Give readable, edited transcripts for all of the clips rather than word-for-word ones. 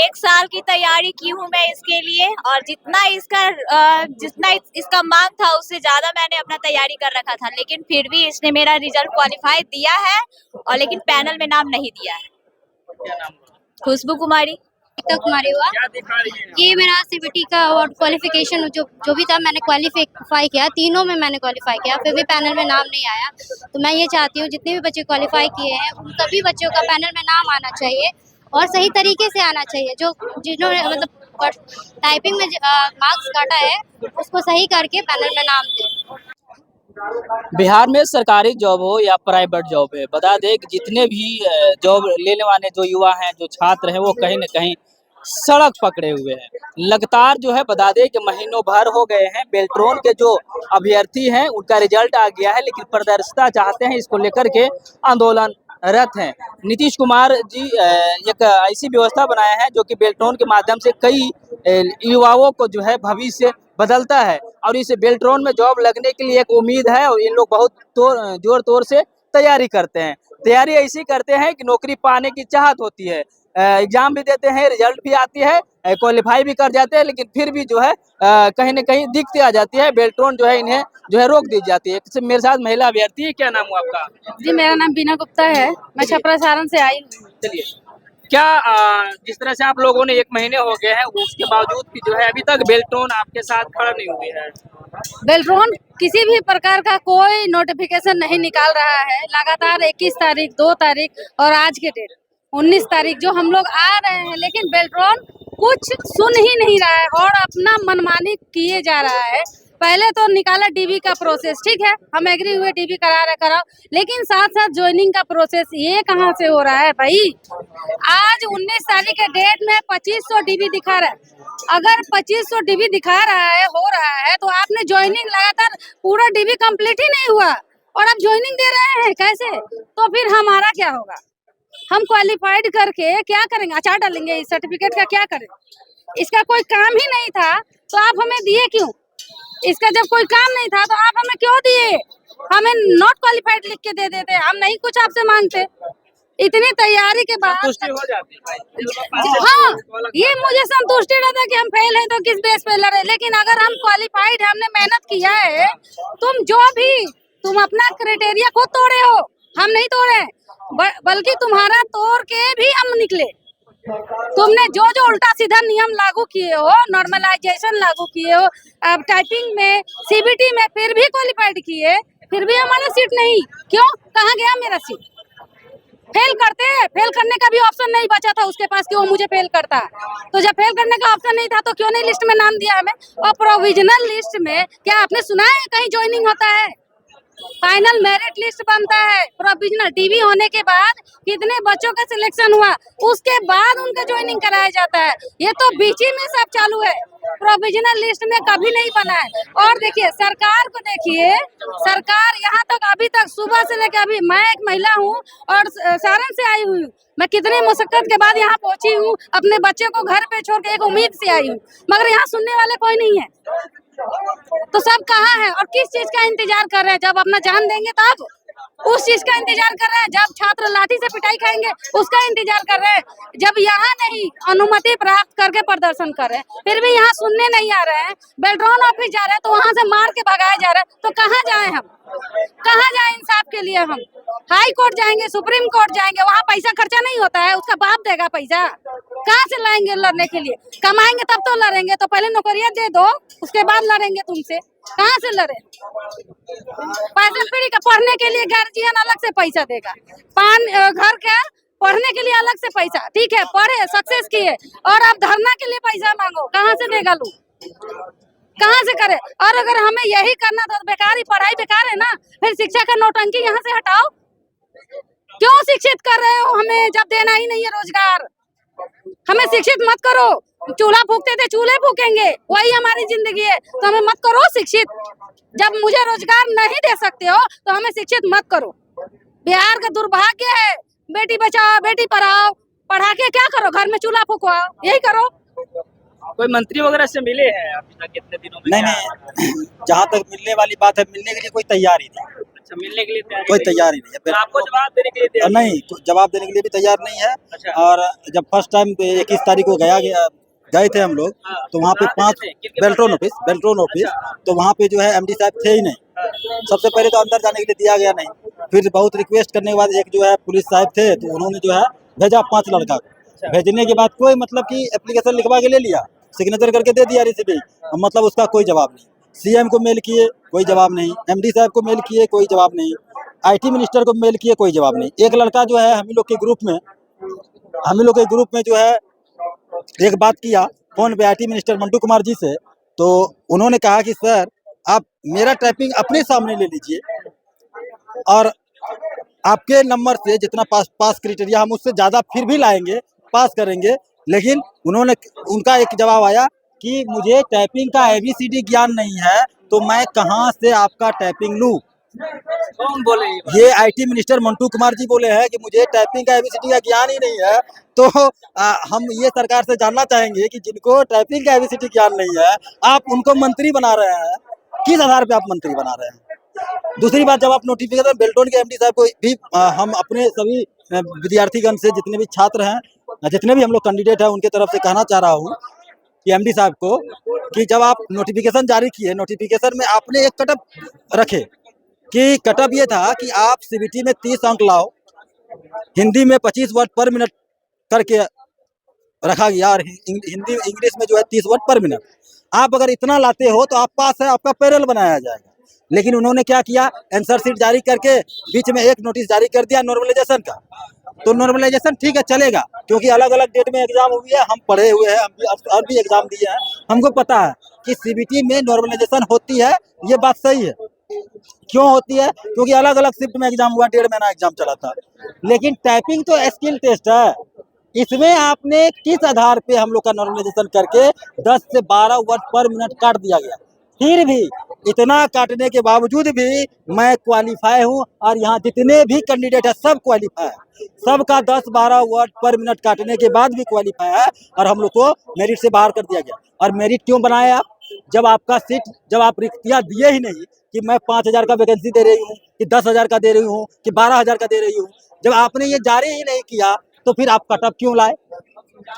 1 साल की तैयारी की हूँ मैं इसके लिए, और जितना इसका मांग था उससे ज्यादा मैंने अपना तैयारी कर रखा था, लेकिन फिर भी इसने मेरा रिजल्ट क्वालिफाई दिया है, और लेकिन पैनल में नाम नहीं दिया है। क्या नाम हुआ? खुशबू कुमारी। कुमारी हुआ। क्या दिखा रही है? ये मेरा सीबीटी का और क्वालिफिकेशन जो भी था मैंने क्वालिफाई किया, तीनों में मैंने क्वालिफाई किया, फिर भी पैनल में नाम नहीं आया। तो मैं ये चाहती हूँ जितने भी बच्चे क्वालिफाई किए हैं उन सभी बच्चों का पैनल में नाम आना चाहिए, और सही तरीके से आना चाहिए। जो जिन्होंने मतलब टाइपिंग में मार्क्स काटा है उसको सही करके पैनल में नाम दें। बिहार में सरकारी जॉब हो या प्राइवेट जॉब है, बता दें कि जितने भी जॉब लेने वाले जो युवा हैं, जो छात्र हैं, वो कहीं न कहीं सड़क पकड़े हुए हैं। लगातार जो है बता दें कि महीनों भर हो गए हैं, बेल्ट्रॉन के जो अभ्यर्थी हैं उनका रिजल्ट आ गया है, लेकिन पारदर्शिता चाहते हैं, इसको लेकर के आंदोलनरत हैं। नीतीश कुमार जी एक ऐसी व्यवस्था बनाया है जो कि बेल्ट्रॉन के माध्यम से कई युवाओं को जो है भविष्य बदलता है, और इस बेल्ट्रॉन में जॉब लगने के लिए एक उम्मीद है, और इन लोग बहुत जोर तोर से तैयारी करते हैं। तैयारी ऐसी करते हैं कि नौकरी पाने की चाहत होती है, एग्जाम भी देते हैं, रिजल्ट भी आती है, क्वालिफाई भी कर जाते हैं, लेकिन फिर भी जो है कहीं न कहीं दिक्कतें आ जाती है। बेल्ट्रॉन जो है इन्हें जो है रोक दी जाती है। मेरे साथ महिला अभ्यर्थी है, क्या नाम हुआ आपका? जी, मेरा नाम बीना गुप्ता है, मैं छपरा सारण से आई हूँ। चलिए, क्या जिस तरह से आप लोगों ने 1 महीने हो गए हैं, उसके बावजूद भी जो है अभी तक बेल्ट्रॉन आपके साथ खड़ा नहीं हुई है? बेल्ट्रॉन किसी भी प्रकार का कोई नोटिफिकेशन नहीं निकाल रहा है। लगातार 21 तारीख, 2 तारीख और आज के डेट 19 तारीख जो हम लोग आ रहे हैं, लेकिन बेल्ट्रॉन कुछ सुन ही नहीं रहा है और अपना मनमानी किए जा रहा है। पहले तो निकाला डीबी का प्रोसेस, ठीक है, हम एग्री हुए डीबी कराओ, लेकिन साथ साथ ज्वाइनिंग का प्रोसेस ये कहाँ से हो रहा है भाई? आज 19 तारीख के डेट में 2500 डीबी दिखा रहा है। अगर 2500 डीबी दिखा रहा है, हो रहा है, तो आपने ज्वाइनिंग लगातार पूरा डीबी कंप्लीट ही नहीं हुआ और आप ज्वाइनिंग दे रहे हैं कैसे? तो फिर हमारा क्या होगा? हम क्वालिफाइड करके क्या करेंगे? अचार डालेंगे? इस सर्टिफिकेट का क्या करें? इसका कोई काम ही नहीं था तो आप हमें दिए क्यों? इसका जब कोई काम नहीं था तो आप हमें क्यों दिए? हमें नॉट क्वालिफाइड लिख के दे देते, हम नहीं कुछ आपसे मांगते। इतनी तैयारी के बाद संतुष्टि हो जाती है। हाँ, ये मुझे संतुष्टि रहता कि हम फेल हैं तो किस बेस पे लड़े, लेकिन अगर हम क्वालिफाइड, हमने मेहनत किया है, तुम अपना क्राइटेरिया खुद तोड़े हो, हम नहीं तोड़े, बल्कि तुम्हारा तोड़ के भी हम निकले। तुमने जो उल्टा सीधा नियम लागू किए हो, नॉर्मलाइजेशन लागू किए हो, अब टाइपिंग में, सीबीटी में फिर भी क्वालिफाइड किए, फिर भी हमारा सीट नहीं। क्यों? कहाँ गया मेरा सीट? फेल करने का भी ऑप्शन नहीं बचा था उसके पास कि वो मुझे फेल करता। तो जब फेल करने का ऑप्शन नहीं था तो क्यों नहीं लिस्ट में नाम दिया हमें? और प्रोविजनल लिस्ट में क्या आपने सुना है कहीं ज्वाइनिंग होता है? फाइनल मेरिट लिस्ट बनता है। प्रोविजनल डीवी होने के बाद कितने बच्चों का सिलेक्शन हुआ, उसके बाद उनका ज्वाइनिंग कराया जाता है। ये तो बीच ही में सब चालू है, प्रोविजनल लिस्ट में कभी नहीं बना है। और देखिए सरकार को, देखिए सरकार यहाँ तक अभी तक सुबह से लेकर अभी, मैं एक महिला हूँ और सारण से आई हुई हूँ, मैं कितने मुशक्कत के बाद यहाँ पहुँची हूँ, अपने बच्चे को घर पे छोड़ के एक उम्मीद से आई हूँ, मगर यहाँ सुनने वाले कोई नहीं है। तो सब कहाँ है और किस चीज का इंतजार कर रहे हैं? जब अपना जान देंगे तब उस चीज का इंतजार कर रहे हैं, जब छात्र लाठी से पिटाई खाएंगे उसका इंतजार कर रहे हैं, जब यहाँ नहीं अनुमति प्राप्त करके प्रदर्शन कर रहे हैं फिर भी यहाँ सुनने नहीं आ रहे हैं। बेल्ट्रॉन ऑफिस जा रहे हैं तो वहाँ से मार के भगाया जा रहा है, तो कहाँ जाए हम? कहाँ जाए इंसाफ के लिए? हम हाई कोर्ट जाएंगे, सुप्रीम कोर्ट जाएंगे, वहाँ पैसा खर्चा नहीं होता है, उसका बाप देगा पैसा। कहाँ से लाएंगे लड़ने के लिए? कमाएंगे तब तो लड़ेंगे, तो पहले नौकरियां दे दो उसके बाद लड़ेंगे तुमसे। कहाँ से लड़े? पैसा पीढ़ी का पढ़ने के लिए गार्जियन अलग से पैसा देगा, घर का पढ़ने के लिए अलग से पैसा, ठीक है, पढ़े सक्सेस किए, और अब धरना के लिए पैसा मांगो, कहाँ से देगा लोग? कहाँ से करे? और अगर हमें यही करना तो बेकार ही, पढ़ाई बेकार है ना, फिर शिक्षा का नौटंकी यहाँ से हटाओ। क्यों शिक्षित कर रहे हो हमें जब देना ही नहीं है रोजगार? हमें शिक्षित मत करो। चूल्हा फूकते थे, चूल्हे फूकेंगे, वही हमारी जिंदगी है, तो हमें मत करो शिक्षित। जब मुझे रोजगार नहीं दे सकते हो तो हमें शिक्षित मत करो। बिहार का दुर्भाग्य है, बेटी बचाओ बेटी पढ़ाओ, पढ़ा के क्या करो? घर में चूल्हा फूकवाओ, यही करो। कोई मंत्री वगैरह से मिले हैं अभी तक कितने दिनों में? नहीं, जहाँ तक मिलने वाली बात है, मिलने के लिए कोई तैयार ही नहीं। अच्छा, मिलने के लिए तैयार कोई नहीं तैयार ही नहीं है। है। आपको जवाब देने के लिए तैयार नहीं, तो जवाब देने के लिए भी तैयार नहीं है। अच्छा। और जब फर्स्ट टाइम 21 तारीख को गए थे हम लोग, हाँ, तो वहाँ पे कहाँ पे 5 थे? किनके पास बेल्ट्रॉन थे? ऑफिस, अच्छा। तो वहाँ पे जो है एमडी साहब थे ही नहीं। हाँ, सबसे पहले तो अंदर जाने के लिए दिया गया नहीं, फिर बहुत रिक्वेस्ट करने के बाद एक जो है पुलिस साहब थे, तो उन्होंने जो है भेजा 5 लड़का को। भेजने के बाद कोई मतलब कि एप्लीकेशन लिखवा के ले लिया, सिग्नेचर करके दे दिया रिसीविंग, मतलब उसका कोई जवाब नहीं। सीएम को मेल किए, कोई जवाब नहीं। एमडी साहब को मेल किए, कोई जवाब नहीं। आईटी मिनिस्टर को मेल किए, कोई जवाब नहीं। एक लड़का जो है हम ही लोग के ग्रुप में जो है एक बात किया फोन पे आईटी मिनिस्टर मंटू कुमार जी से, तो उन्होंने कहा कि सर आप मेरा टाइपिंग अपने सामने ले लीजिए और आपके नंबर से जितना पास क्राइटेरिया हम उससे ज़्यादा फिर भी लाएंगे, पास करेंगे। लेकिन उनका एक जवाब आया कि मुझे टाइपिंग का एबीसीडी ज्ञान नहीं है, तो मैं कहाँ से आपका टाइपिंग लूँ। कौन बोले ये बात? ये आईटी मिनिस्टर मंटू कुमार जी बोले हैं कि मुझे टाइपिंग का एबीसीडी का ज्ञान ही नहीं है। तो हम ये सरकार से जानना चाहेंगे कि जिनको टाइपिंग का एबीसीडी ज्ञान नहीं है, आप उनको मंत्री बना रहे हैं, किस आधार पे आप मंत्री बना रहे हैं। दूसरी बात, जब आप नोटिफिकेशन बेल्ट्रॉन के एमडी साहब को भी हम अपने सभी विद्यार्थीगण से, जितने भी छात्र हैं, जितने भी हम लोग कैंडिडेट हैं, उनके तरफ से कहना चाह रहा हूँ कि एमडी साहब को कि जब आप नोटिफिकेशन जारी किए, नोटिफिकेशन में आपने एक कटअप रखे कि कटअप ये था कि आप सीबीटी में 30 अंक लाओ, हिंदी में 25 वर्ड पर मिनट करके रखा गया, और हिंदी इंग्लिश में जो है 30 वर्ड पर मिनट। आप अगर इतना लाते हो तो आप पास है, आपका पैरेलल बनाया जाएगा। लेकिन उन्होंने क्या किया, आंसर शीट जारी करके बीच में एक नोटिस जारी कर दिया नॉर्मलाइजेशन का। तो नॉर्मलाइजेशन ठीक है, चलेगा, क्योंकि अलग अलग डेट में एग्जाम हुई है, हम पढ़े हुए हैं, हम और भी एग्जाम दिए हैं, हमको पता है कि सीबीटी में नॉर्मलाइजेशन होती है। ये बात सही है। क्यों होती है? क्योंकि अलग अलग शिफ्ट में एग्जाम हुआ, 1.5 महीना एग्जाम चला था। लेकिन टाइपिंग तो स्किल टेस्ट है, इसमें आपने किस आधार पे हम लोग का नॉर्मलाइजेशन करके 10 से 12 वर्ड पर मिनट काट दिया गया। फिर भी इतना काटने के बावजूद भी मैं क्वालिफाई हूँ, और यहाँ जितने भी कैंडिडेट है सब क्वालिफाई है। सबका 10-12 वर्ड पर मिनट काटने के बाद भी क्वालिफाई है, और हम लोग को मेरिट से बाहर कर दिया गया। और मेरिट क्यों बनाया आप? जब आपका सीट, जब आप रिक्तियाँ दिए ही नहीं कि मैं 5,000 का वैकेंसी दे रही हूँ, कि 10,000 का दे रही हूँ, कि 12,000 का दे रही हूँ, जब आपने ये जारी ही नहीं किया, तो फिर आप कटअप क्यों लाए?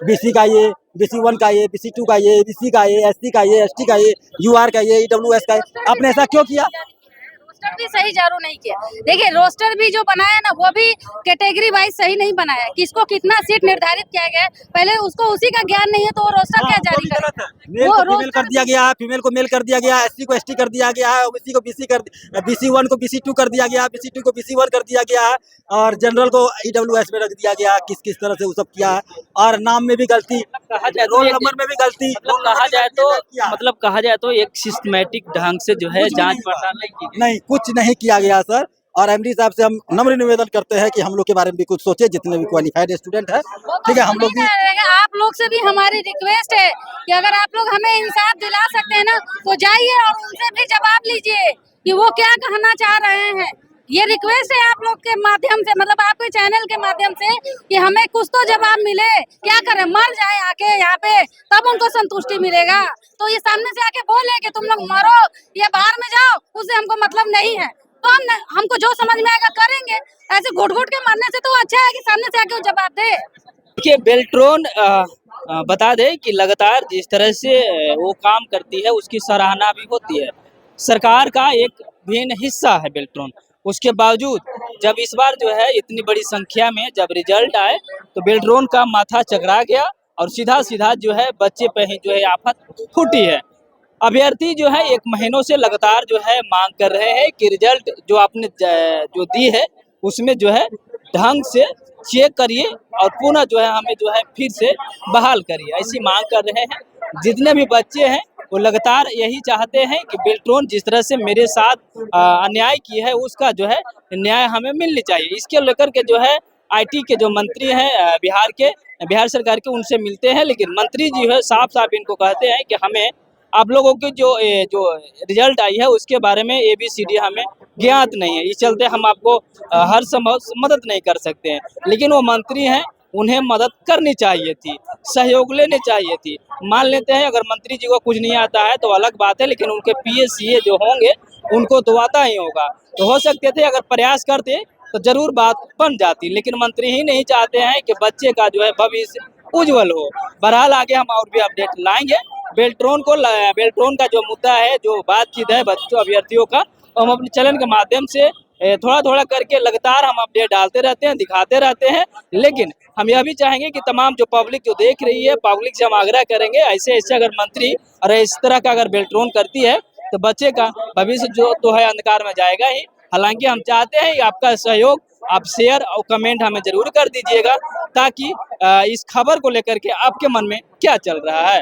बीसी का ये, BC1 का ये, BC2 का ये, BC का ये, SC का ये, ST का ये, UR का ये, EWS का ये, आपने ऐसा क्यों किया? रोस्टर भी सही जारू नहीं किया। देखिए, रोस्टर भी जो बनाया ना, वो भी कैटेगरी वाइज सही नहीं बनाया। किसको कितना सीट निर्धारित किया गया है, पहले उसको उसी का ज्ञान नहीं है, तो वो रोस्टर क्या जारी करे? मेल को फीमेल कर दिया गया, फीमेल को मेल कर दिया गया, SC को ST कर दिया गया है, OBC को BC कर, BC1 को BC2 कर दिया गया, BC2 को BC1 कर दिया गया है, और जनरल को EWS में रख दिया गया। किस किस तरह से वो सब किया है, और नाम में भी गलती, रोल नंबर में भी गलती, मतलब कहा जाए तो एक सिस्टमैटिक ढंग से जो है जांच पड़ताल नहीं की गई। नहीं, कुछ नहीं किया गया सर। और एमडी साहब से हम नम्र निवेदन करते हैं कि हम लोग के बारे में भी कुछ सोचे, जितने भी क्वालिफाइड स्टूडेंट है, ठीक है। हम लोग भी, आप लोग से भी हमारी रिक्वेस्ट है कि अगर आप लोग हमें इंसाफ दिला सकते हैं ना, तो जाइए और उनसे भी जवाब लीजिए कि वो क्या कहना चाह रहे हैं। ये रिक्वेस्ट है आप लोग के माध्यम से, मतलब आपके चैनल के माध्यम से, कि हमें कुछ तो जवाब मिले। क्या करें, मर जाए आके यहाँ पे, तब उनको संतुष्टि मिलेगा। तो ये सामने से आके बोले कि तुम लोग मरो या बाहर में जाओ, उससे हमको मतलब नहीं है। तो हमको जो समझ में आएगा करेंगे। ऐसे घुट घुट के मरने से तो अच्छा है कि सामने से आके वो जवाब दे। देखिए, बेल्ट्रॉन बता दे कि लगातार जिस तरह से वो काम करती है, उसकी सराहना भी होती है। सरकार का एक भिन्न हिस्सा है बेल्ट्रॉन। उसके बावजूद जब इस बार जो है इतनी बड़ी संख्या में जब रिजल्ट आए, तो बेल्ट्रॉन का माथा चकरा गया, और सीधा सीधा जो है बच्चे पे ही जो है आफत फूटी है। अभ्यर्थी जो है 1 महीनों से लगातार जो है मांग कर रहे हैं कि रिजल्ट जो आपने जो दी है, उसमें जो है ढंग से चेक करिए, और पुनः जो है हमें जो है फिर से बहाल करिए, ऐसी मांग कर रहे हैं। जितने भी बच्चे हैं वो लगातार यही चाहते हैं कि बेल्ट्रॉन जिस तरह से मेरे साथ अन्याय की है, उसका जो है न्याय हमें मिलनी चाहिए। इसके लेकर के जो है IT के जो मंत्री हैं बिहार सरकार के, उनसे मिलते हैं, लेकिन मंत्री जी है साफ साफ इनको कहते हैं कि हमें आप लोगों की जो रिजल्ट आई है उसके बारे में ABCD हमें ज्ञात नहीं है, इस चलते हम आपको हर संभव मदद नहीं कर सकते हैं। लेकिन वो मंत्री हैं, उन्हें मदद करनी चाहिए थी, सहयोग लेने चाहिए थी। मान लेते हैं अगर मंत्री जी को कुछ नहीं आता है तो अलग बात है, लेकिन उनके PA CA जो होंगे उनको तो आता ही होगा। तो हो सकते थे अगर प्रयास करते तो जरूर बात बन जाती, लेकिन मंत्री ही नहीं चाहते हैं कि बच्चे का जो है भविष्य उज्जवल हो। बहरहाल आगे हम और भी अपडेट लाएंगे। बेल्ट्रॉन का जो मुद्दा है, जो बातचीत है बच्चों अभ्यर्थियों का, हम अपने चैनल के माध्यम से थोड़ा थोड़ा करके लगातार हम अपडेट डालते रहते हैं, दिखाते रहते हैं। लेकिन हम यह भी चाहेंगे कि तमाम जो पब्लिक जो देख रही है, पब्लिक से हम आग्रह करेंगे ऐसे ऐसे अगर मंत्री और इस तरह का अगर बेल्ट्रॉन करती है तो बच्चे का भविष्य जो तो है अंधकार में जाएगा ही। हालांकि हम चाहते हैं कि आपका सहयोग, आप शेयर और कमेंट हमें जरूर कर दीजिएगा, ताकि इस खबर को लेकर के आपके मन में क्या चल रहा है।